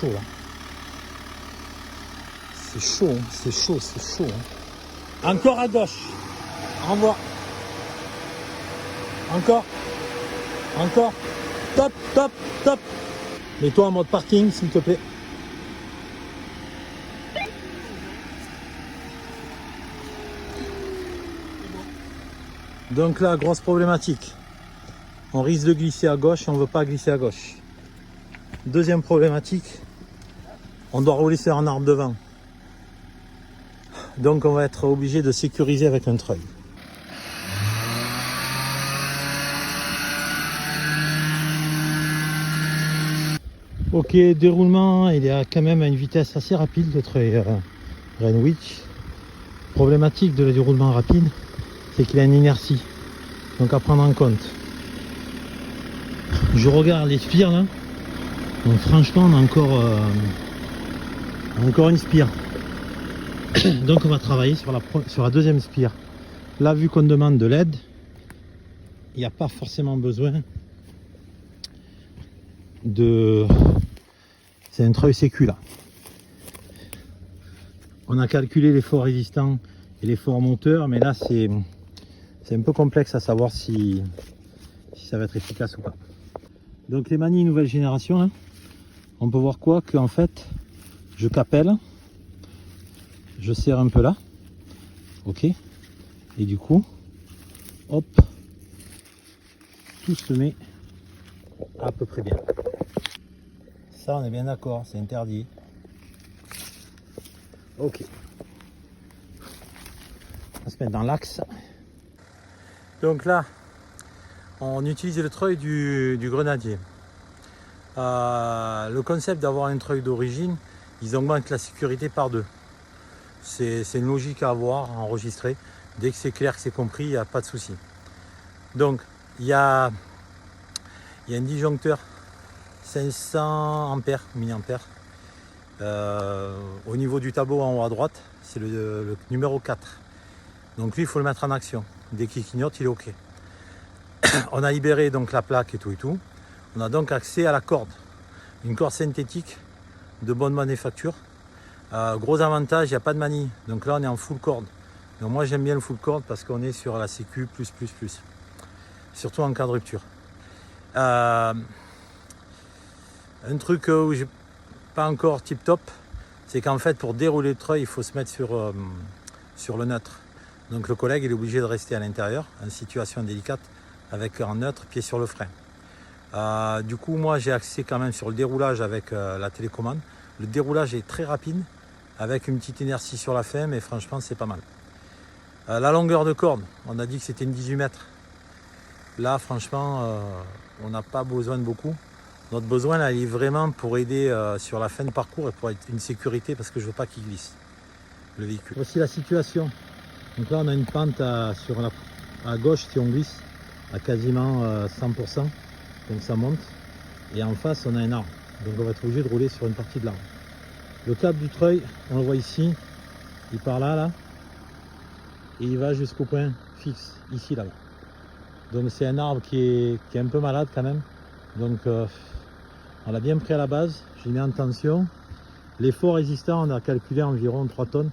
chaud là. C'est chaud, hein. C'est chaud, c'est chaud. Hein. Encore à gauche. Renvoie. Encore. Encore. Top, top, top. Mets-toi en mode parking, s'il te plaît. Donc là, grosse problématique. On risque de glisser à gauche et on ne veut pas glisser à gauche. Deuxième problématique, on doit rouler sur un arbre devant. Donc on va être obligé de sécuriser avec un treuil. Ok, déroulement, il est quand même à une vitesse assez rapide, le treuil Renwick. Problématique de le déroulement rapide, c'est qu'il a une inertie. Donc à prendre en compte. Je regarde les spires là. Donc franchement on a encore une spire. Donc on va travailler sur la deuxième spire. Là vu qu'on demande de l'aide, il n'y a pas forcément besoin de... C'est un treuil sécu là. On a calculé l'effort résistant et l'effort monteur, mais là c'est un peu complexe à savoir si ça va être efficace ou pas. Donc les manies nouvelle génération, là, on peut voir quoi qu'en fait je capelle, je serre un peu là, ok, et du coup, hop, tout se met à peu près bien. Ça on est bien d'accord, c'est interdit. Ok. On va se mettre dans l'axe. Donc là, on utilise le treuil du grenadier. Le concept d'avoir un treuil d'origine, ils augmentent la sécurité par deux. C'est une logique à avoir, à enregistrer. Dès que c'est clair, que c'est compris, il n'y a pas de souci. Donc, il y a un disjoncteur 500 ampères, milliampères. Au niveau du tableau en haut à droite, c'est le numéro 4. Donc lui, il faut le mettre en action. Dès qu'il clignote, il est OK. On a libéré donc la plaque et tout. On a donc accès à la corde. Une corde synthétique de bonne manufacture. Gros avantage, il n'y a pas de manille. Donc là, on est en full corde. Donc moi, j'aime bien le full corde parce qu'on est sur la sécu+++. Surtout en cas de rupture. Un truc où j'ai pas encore tip top, c'est qu'en fait, pour dérouler le treuil, il faut se mettre sur le neutre. Donc le collègue il est obligé de rester à l'intérieur, en situation délicate, avec un neutre, pied sur le frein. Du coup, moi j'ai accès quand même sur le déroulage avec la télécommande. Le déroulage est très rapide, avec une petite inertie sur la fin, mais franchement c'est pas mal. La longueur de corde, on a dit que c'était une 18 mètres. Là franchement, on n'a pas besoin de beaucoup. Notre besoin là, il est vraiment pour aider sur la fin de parcours et pour être une sécurité, parce que je veux pas qu'il glisse, le véhicule. Voici la situation. Donc là on a une pente à gauche si on glisse à quasiment 100%, donc ça monte, et en face on a un arbre, donc on va être obligé de rouler sur une partie de l'arbre. Le câble du treuil, on le voit ici, il part là, et il va jusqu'au point fixe, ici là-bas. Donc c'est un arbre qui est un peu malade quand même, donc on l'a bien pris à la base, j'ai mis en tension. L'effort résistant, on a calculé environ 3 tonnes.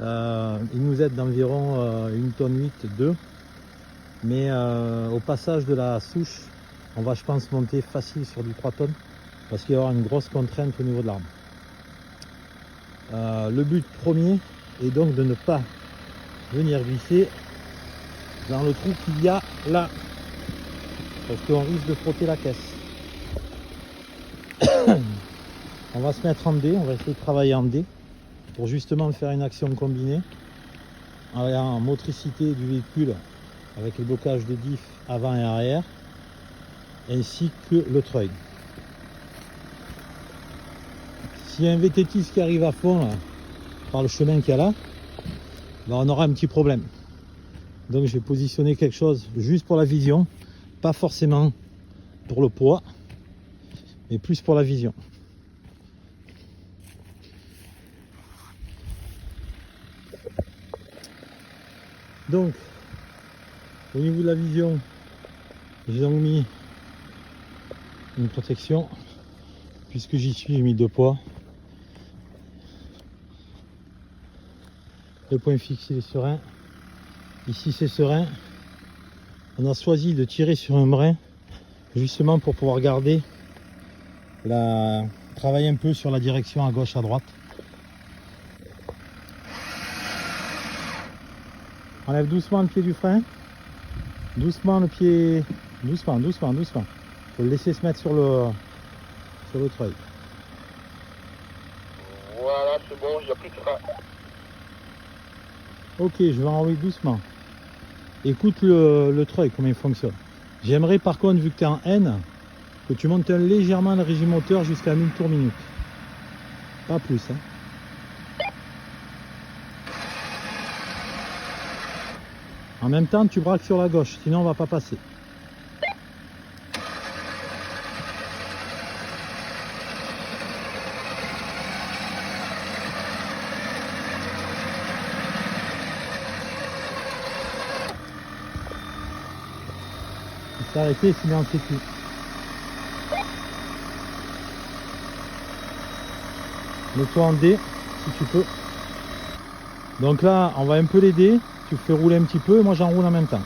Il nous aide d'environ 1 tonne 8, 2. Mais au passage de la souche, on va je pense monter facile sur du 3 tonnes parce qu'il y aura une grosse contrainte au niveau de l'arbre. Le but premier est donc de ne pas venir glisser dans le trou qu'il y a là, parce qu'on risque de frotter la caisse. On va se mettre en D, on va essayer de travailler en D pour justement faire une action combinée en motricité du véhicule avec le blocage de diff avant et arrière, ainsi que le treuil. S'il y a un VTT qui arrive à fond là, par le chemin qu'il y a là, ben on aura un petit problème. Donc je vais positionner quelque chose juste pour la vision, pas forcément pour le poids, mais plus pour la vision. Donc au niveau de la vision, j'ai donc mis une protection Puisque j'y suis, j'ai mis 2 poids. Le point fixe il est serein. Ici c'est serein. On a choisi de tirer sur un brin justement pour pouvoir garder travailler un peu sur la direction à gauche à droite. Enlève doucement le pied du frein. Doucement le pied. Doucement, doucement, doucement. Faut le laisser se mettre sur le treuil. Voilà, c'est bon, il n'y a plus de frein. Ok, je vais enrouler doucement. Écoute le treuil, comment il fonctionne. J'aimerais par contre, vu que tu es en N, que tu montes légèrement le régime moteur jusqu'à 1000 tours minute. Pas plus. Hein. En même temps, tu braques sur la gauche, sinon on va pas passer. Il s'est arrêté, sinon on ne sait plus. Mets-toi en D, si tu peux. Donc là, on va un peu l'aider. Tu fais rouler un petit peu et moi j'enroule en même temps.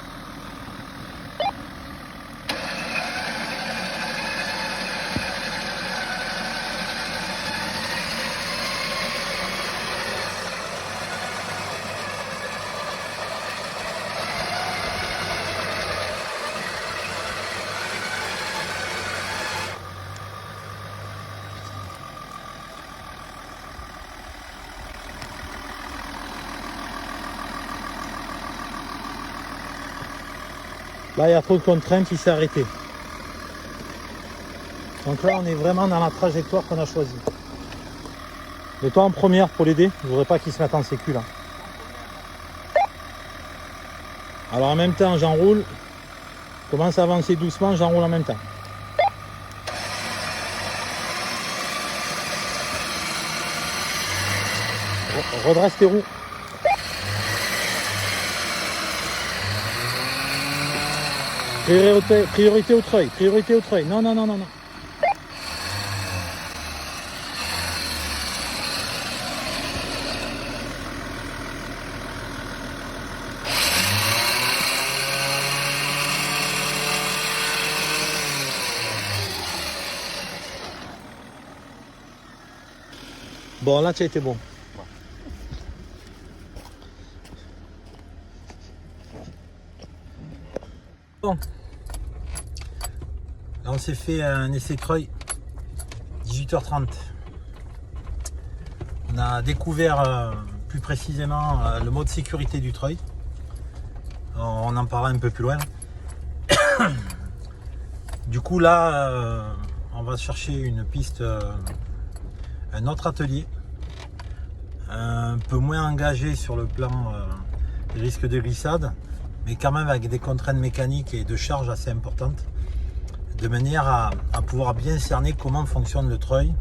Là, il y a trop de contraintes, il s'est arrêté. Donc là, on est vraiment dans la trajectoire qu'on a choisie. Mets-toi en première pour l'aider. Je ne voudrais pas qu'il se mette en sécu là. Alors en même temps, j'enroule. Commence à avancer doucement, j'enroule en même temps. Redresse tes roues. Priorité au treuil, priorité au treuil. Non, non, non, non, non. Bon, là, tu as été bon. Bon. Là, on s'est fait un essai treuil, 18h30. On a découvert plus précisément le mode sécurité du treuil. On en parlera un peu plus loin. Du coup, là, on va chercher une piste, un autre atelier, un peu moins engagé sur le plan des risques de glissade, mais quand même avec des contraintes mécaniques et de charge assez importantes, de manière à pouvoir bien cerner comment fonctionne le treuil,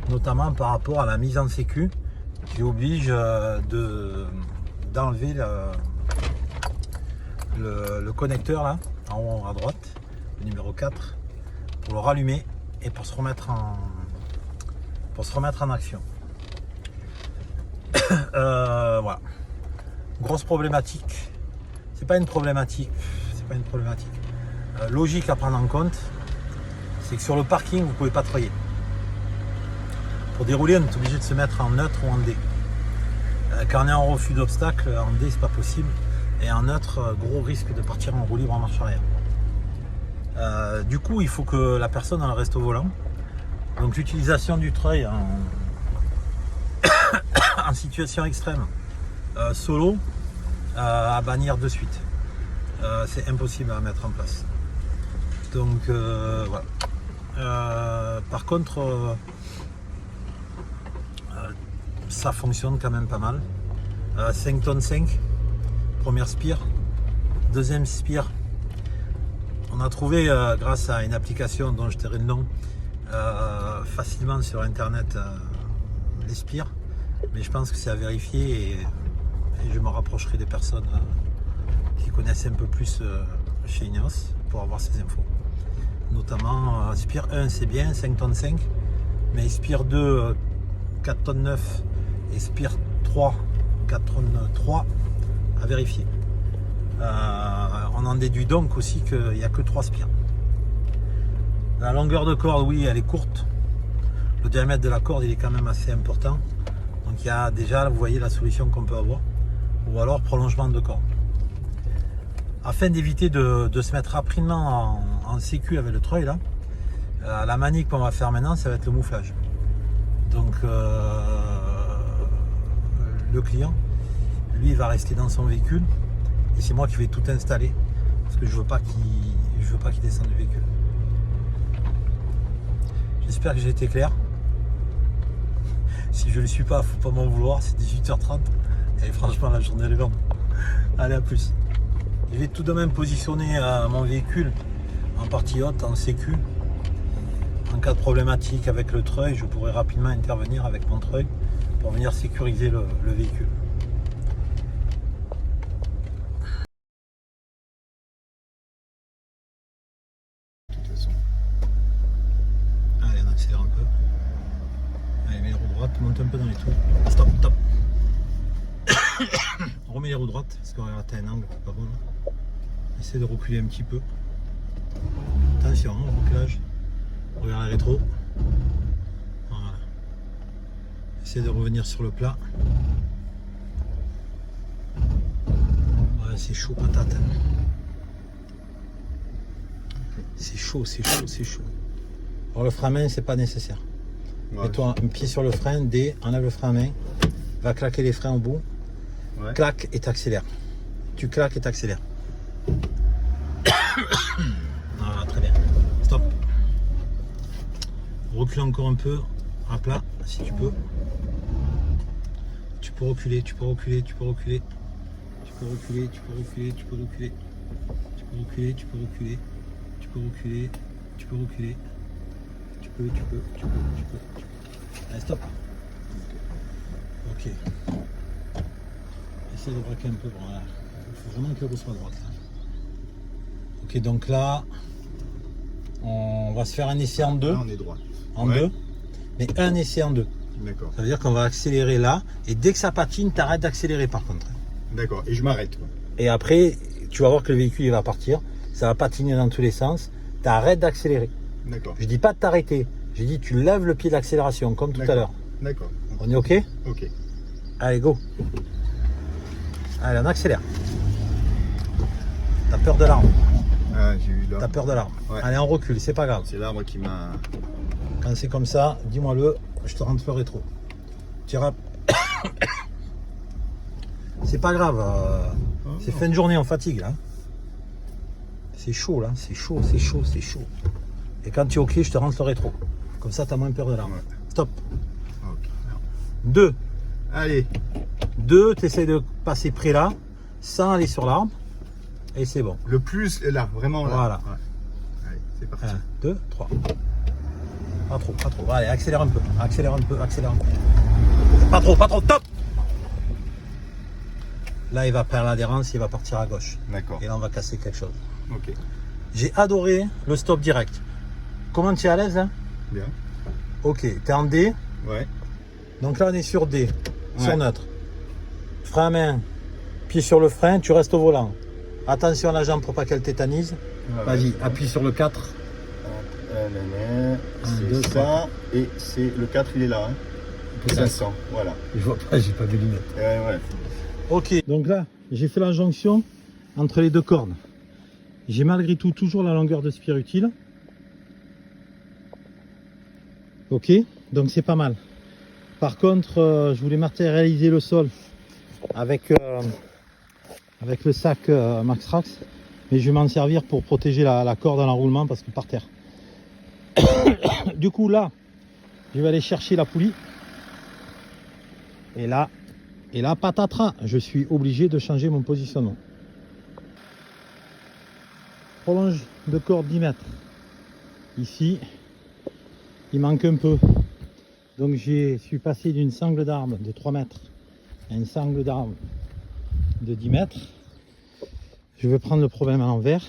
notamment par rapport à la mise en sécu qui oblige d'enlever le connecteur là, en haut à droite, le numéro 4, pour le rallumer et pour se remettre en action. Voilà. Grosse problématique. C'est pas une problématique. Logique à prendre en compte, c'est que sur le parking, vous pouvez pas treuiller. Pour dérouler, on est obligé de se mettre en neutre ou en D. Quand on est en refus d'obstacle, en D, c'est pas possible. Et en neutre, gros risque de partir en roue libre en marche arrière. Du coup, il faut que la personne elle reste au volant. Donc l'utilisation du treuil en situation extrême, solo, à bannir de suite. C'est impossible à mettre en place. Donc voilà. Par contre, ça fonctionne quand même pas mal. 5 tonnes 5, première spire, deuxième spire. On a trouvé grâce à une application dont je tairai le nom facilement sur internet les spires, mais je pense que c'est à vérifier et je me rapprocherai des personnes qui connaissent un peu plus chez Ineos pour avoir ces infos. Notamment Spire 1 c'est bien, 5 tonnes 5, mais Spire 2 4 tonnes 9 et Spire 3 4 tonnes 3 à vérifier. On en déduit donc aussi qu'il n'y a que 3 spires. La longueur de corde, oui, elle est courte. Le diamètre de la corde, il est quand même assez important. Donc il y a déjà, vous voyez la solution qu'on peut avoir. Ou alors prolongement de corde. Afin d'éviter de se mettre rapidement en sécu avec le treuil là, la manique qu'on va faire maintenant, ça va être le mouflage. Donc le client, lui, il va rester dans son véhicule et c'est moi qui vais tout installer parce que je veux pas qu'il descende du véhicule. J'espère que j'ai été clair. Si je ne le suis pas, faut pas m'en vouloir, c'est 18h30 et franchement la journée elle est longue. Allez, à plus. Je vais tout de même positionner mon véhicule en partie haute, en sécu. En cas de problématique avec le treuil, je pourrai rapidement intervenir avec mon treuil pour venir sécuriser le véhicule. De toute façon. Allez, on accélère un peu. Allez, mets les roues droites, monte un peu dans les trous. Stop, stop. On remet les roues droites parce qu'on va atteindre un angle qui n'est pas bon. Essaie de reculer un petit peu. Attention, hein, reculage. Regarde la rétro. Voilà. Essaie de revenir sur le plat. Ouais, c'est chaud patate. C'est chaud, c'est chaud, c'est chaud. Alors le frein à main, c'est pas nécessaire. Ouais. Mets-toi un pied sur le frein, enlève le frein à main, va claquer les freins au bout, Ouais. claque et t'accélères. Tu claques et t'accélères. Voilà, très bien. Stop. Recule encore un peu à plat si tu peux. Tu peux reculer, tu peux reculer, tu peux reculer. Tu peux reculer, tu peux reculer, tu peux reculer. Tu peux reculer, tu peux reculer. Tu peux reculer, tu peux reculer. Tu peux. Allez, stop. Ok. Essaye de braquer un peu. Voilà. Il faut vraiment que le roue soit droite. Là. Ok, donc là, on va se faire un essai en deux. Là, on est droit. En Ouais. deux. Mais un essai en deux. D'accord. Ça veut dire qu'on va accélérer là. Et dès que ça patine, t'arrêtes d'accélérer par contre. D'accord. Et je m'arrête. Quoi. Et après, tu vas voir que le véhicule il va partir. Ça va patiner dans tous les sens. T'arrêtes d'accélérer. D'accord. Je dis pas de t'arrêter. Je dis tu lèves le pied d'accélération comme tout à l'heure. D'accord. On est ok? Ok. Allez, go. Allez, on accélère. T'as peur de l'arbre. Ah, j'ai eu là. T'as peur de l'arbre. Ouais. Allez, on recule, c'est pas grave. C'est l'arbre qui m'a. Quand c'est comme ça, dis-moi-le, je te rentre le rétro. C'est pas grave. C'est fin de journée, on fatigue là. C'est chaud là, c'est chaud, c'est chaud, c'est chaud. Et quand tu es ok, je te rentre le rétro. Comme ça, t'as moins peur de l'arbre. Ouais. Stop. Ok. 2. Allez. 2, tu essaies de passer près là, sans aller sur l'arbre. Et c'est bon. Le plus là, vraiment là. Voilà. Ouais. Allez, c'est parti. 1, 2, 3. Pas trop, pas trop. Allez, accélère un peu, accélère un peu, accélère un peu. Pas trop, top. Là, il va perdre l'adhérence, il va partir à gauche. D'accord. Et là, on va casser quelque chose. Ok. J'ai adoré le stop direct. Comment tu es à l'aise hein? Bien. Ok, tu es en D. Ouais. Donc là, on est sur D, sur Ouais. neutre. Frein à main, pied sur le frein, tu restes au volant. Attention à la jambe pour pas qu'elle tétanise. Ouais. Vas-y, appuie sur le 4. deux, C'est ça. Et c'est le 4, il est là. Hein. Peut-être. 500. Voilà. Je vois pas, j'ai pas de lunettes. Ouais. Ok, donc là, j'ai fait la jonction entre les deux cornes. J'ai malgré tout toujours la longueur de spire utile. Ok, donc c'est pas mal. Par contre, je voulais matérialiser le sol avec le sac Max Trax, mais je vais m'en servir pour protéger la corde en enroulement parce que par terre. Du coup là, je vais aller chercher la poulie. Et là, patatras, je suis obligé de changer mon positionnement. Prolonge de corde 10 mètres. Ici, il manque un peu. Donc je suis passé d'une sangle d'arbre de 3 mètres à une sangle d'arbre de 10 mètres. Je vais prendre le problème à l'envers.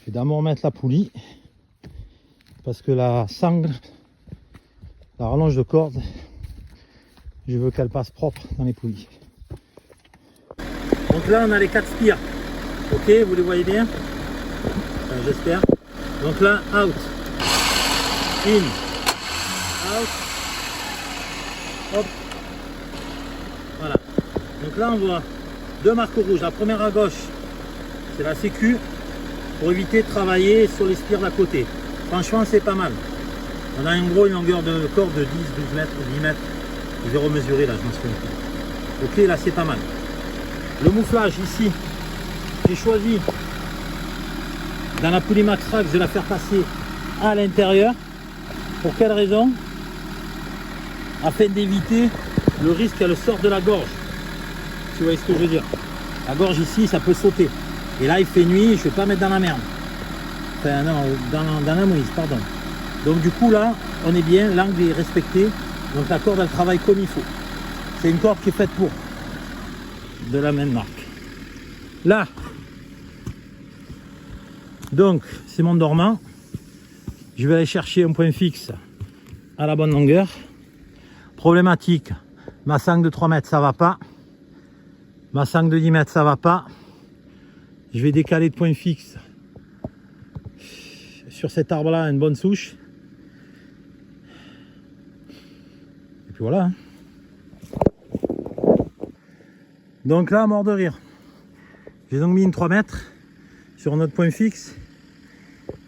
Je vais d'abord mettre la poulie. Parce que la sangle La rallonge de corde, je veux qu'elle passe propre dans les poulies. Donc là on a les 4 spires. Ok, vous les voyez bien? Enfin, j'espère. Donc là, out, in, out, hop. Voilà. Donc là on voit 2 marques rouges. La première à gauche, c'est la sécu pour éviter de travailler sur les spires d'à côté. Franchement, c'est pas mal. On a en gros une longueur de corde de 10, 12 mètres, 10 mètres. Je vais remesurer là, je m'en souviens plus. Ok, là c'est pas mal. Le mouflage ici, j'ai choisi dans la poulie Max Trax de la faire passer à l'intérieur. Pour quelle raison? Afin d'éviter le risque qu'elle sorte de la gorge. Tu vois ce que je veux dire? La gorge ici, ça peut sauter. Et là, il fait nuit, je ne vais pas mettre dans la merde. Enfin, non, dans la mouise, pardon. Donc du coup, là, on est bien, l'angle est respecté. Donc la corde, elle travaille comme il faut. C'est une corde qui est faite pour. De la même marque. Là, donc, c'est mon dormant. Je vais aller chercher un point fixe à la bonne longueur. Problématique, ma sangle de 3 mètres, ça va pas. Ma sangle de 10 mètres, ça va pas. Je vais décaler de point fixe sur cet arbre-là, une bonne souche. Et puis voilà. Donc là, mort de rire. J'ai donc mis une 3 mètres sur notre point fixe.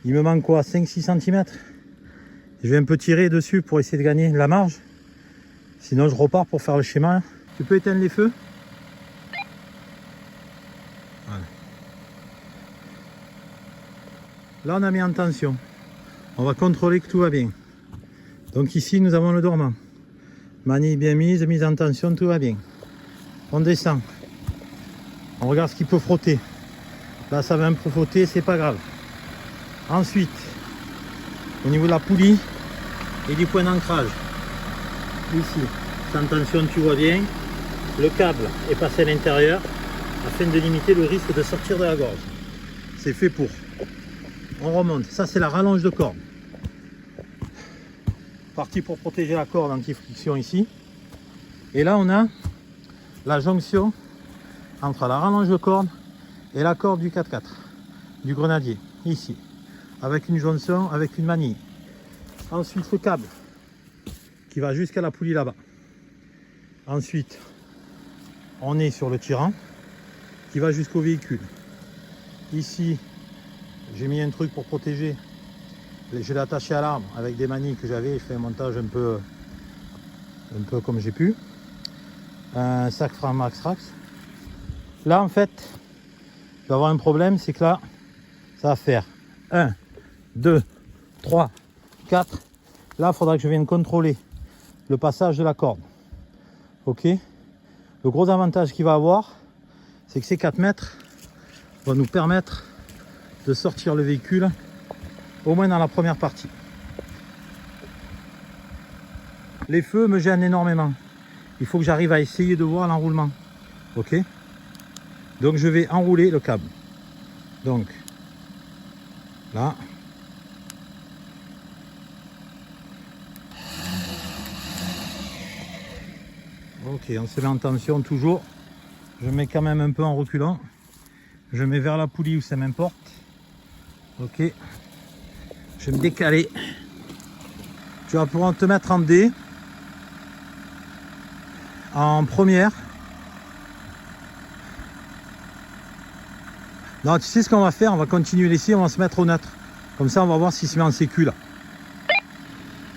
Il me manque quoi, 5-6 cm. Je vais un peu tirer dessus pour essayer de gagner de la marge. Sinon je repars pour faire le schéma. Tu peux éteindre les feux? Voilà. Là on a mis en tension. On va contrôler que tout va bien. Donc ici nous avons le dormant. Manille bien mise en tension, tout va bien. On descend. On regarde ce qu'il peut frotter. Là ça va un peu frotter, c'est pas grave. Ensuite, au niveau de la poulie et du point d'ancrage, ici, sans tension, tu vois bien, le câble est passé à l'intérieur afin de limiter le risque de sortir de la gorge. C'est fait pour. On remonte. Ça, c'est la rallonge de corde. Partie pour protéger la corde anti-friction ici. Et là, on a la jonction entre la rallonge de corde et la corde du 4x4, du grenadier, ici. Avec une jonction, avec une manille. Ensuite le câble qui va jusqu'à la poulie là-bas. Ensuite on est sur le tirant qui va jusqu'au véhicule. Ici j'ai mis un truc pour protéger. Je l'ai attaché à l'arbre avec des manilles que j'avais. Je fais un montage un peu comme j'ai pu. Un sac Max Trax. Là en fait je vais avoir un problème, c'est que là ça va faire 1, 2, 3, 4. Là, il faudra que je vienne contrôler le passage de la corde. Ok. Le gros avantage qu'il va avoir, c'est que ces 4 mètres vont nous permettre de sortir le véhicule, au moins dans la première partie. Les feux me gênent énormément. Il faut que j'arrive à essayer de voir l'enroulement. Ok. Donc, je vais enrouler le câble. Donc, là. Ok, on se met en tension toujours. Je mets quand même un peu en reculant. Je mets vers la poulie où ça m'importe. Ok. Je vais me décaler. Tu vas pouvoir te mettre en D. En première. Non, tu sais ce qu'on va faire? On va continuer ici, on va se mettre au neutre. Comme ça, on va voir s'il se met en sécu là.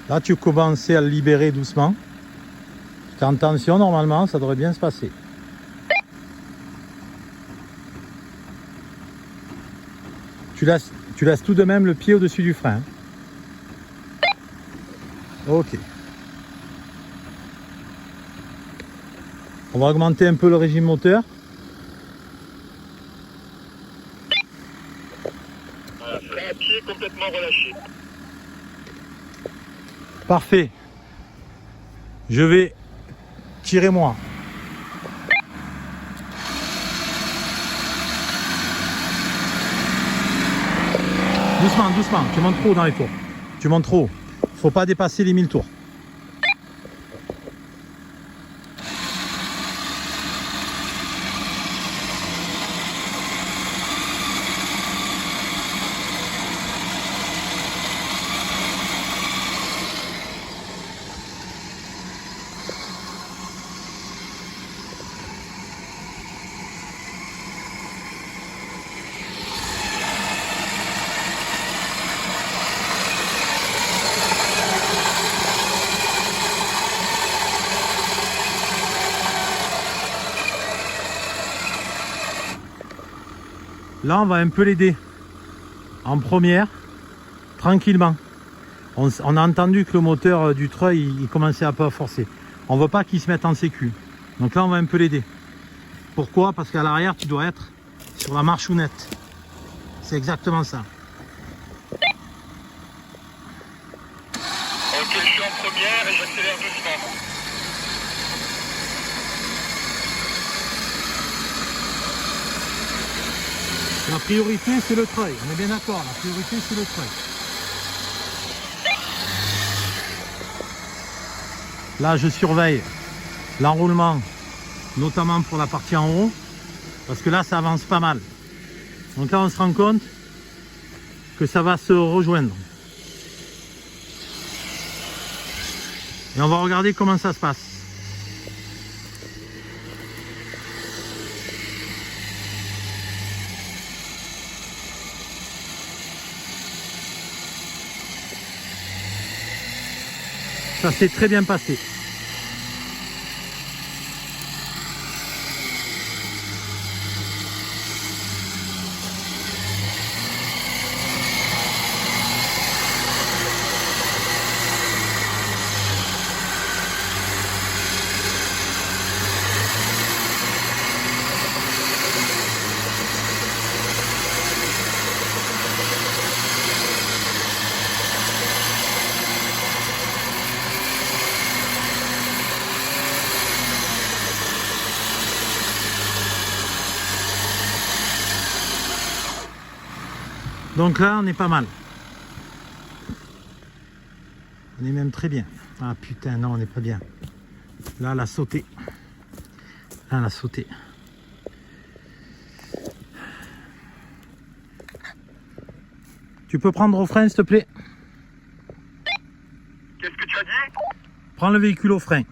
Là, tu commences à le libérer doucement. Tu es en tension, normalement, ça devrait bien se passer. Tu laisses tout de même le pied au-dessus du frein. Ok. On va augmenter un peu le régime moteur. Voilà, frein à pied complètement relâché. Parfait. Je vais tirer moi. Doucement, doucement. Tu montes trop dans les tours. Tu montes trop. Faut pas dépasser les 1000 tours. Là, on va un peu l'aider. En première, tranquillement. On a entendu que le moteur du treuil, il commençait un peu à forcer. On ne veut pas qu'il se mette en sécu. Donc là, on va un peu l'aider. Pourquoi? Parce qu'à l'arrière, tu dois être sur la marchounette. C'est exactement ça. Ok, je suis en première et j'accélère doucement. La priorité, c'est le treuil. On est bien d'accord, la priorité, c'est le treuil. Là, je surveille l'enroulement, notamment pour la partie en haut, parce que là, ça avance pas mal. Donc là, on se rend compte que ça va se rejoindre. Et on va regarder comment ça se passe. Ça s'est très bien passé. Donc là, on est pas mal. On est même très bien. Ah putain, non, on n'est pas bien. Là, elle a sauté. Là, elle a sauté. Tu peux prendre au frein, s'il te plaît? Qu'est-ce que tu as dit? Prends le véhicule au frein.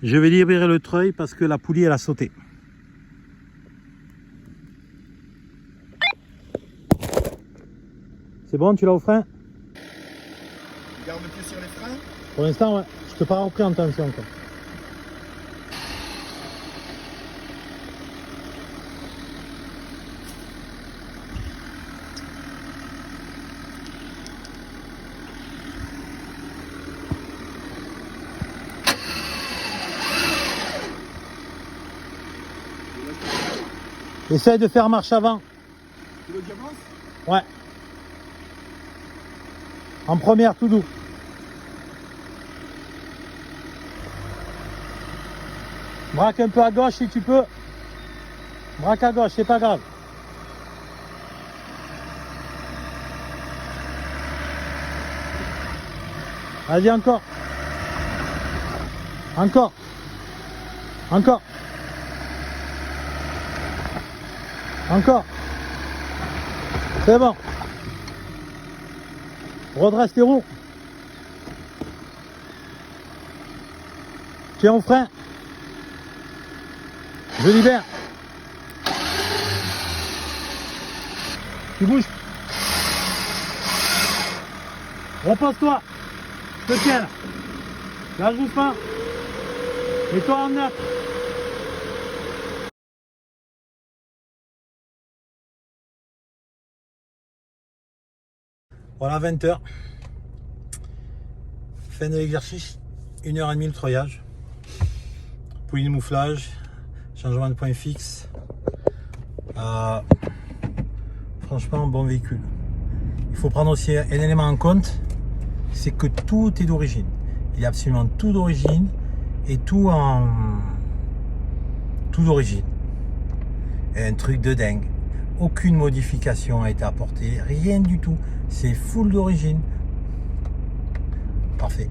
Je vais libérer le treuil parce que la poulie, elle a sauté. C'est bon, tu l'as au frein? Garde le pied sur les freins. Pour l'instant, ouais. Je te pars repris en tension encore. Essaye de faire marche avant. Tu veux que j'avance? Ouais. En première, tout doux. Braque un peu à gauche si tu peux. Braque à gauche, c'est pas grave. Vas-y, encore. Encore. Encore. Encore. C'est bon. Redresse tes roues. Tiens au frein. Je libère. Tu bouges. Repose-toi. Je te tiens là. Lâche doucement. Mets-toi en neutre. Voilà, 20h. Fin de l'exercice. 1h30 le treuillage. Poulie de mouflage. Changement de point fixe. Franchement, bon véhicule. Il faut prendre aussi un élément en compte, c'est que tout est d'origine. Il y a absolument tout d'origine et tout d'origine. Un truc de dingue. Aucune modification a été apportée, rien du tout. C'est full d'origine. Parfait.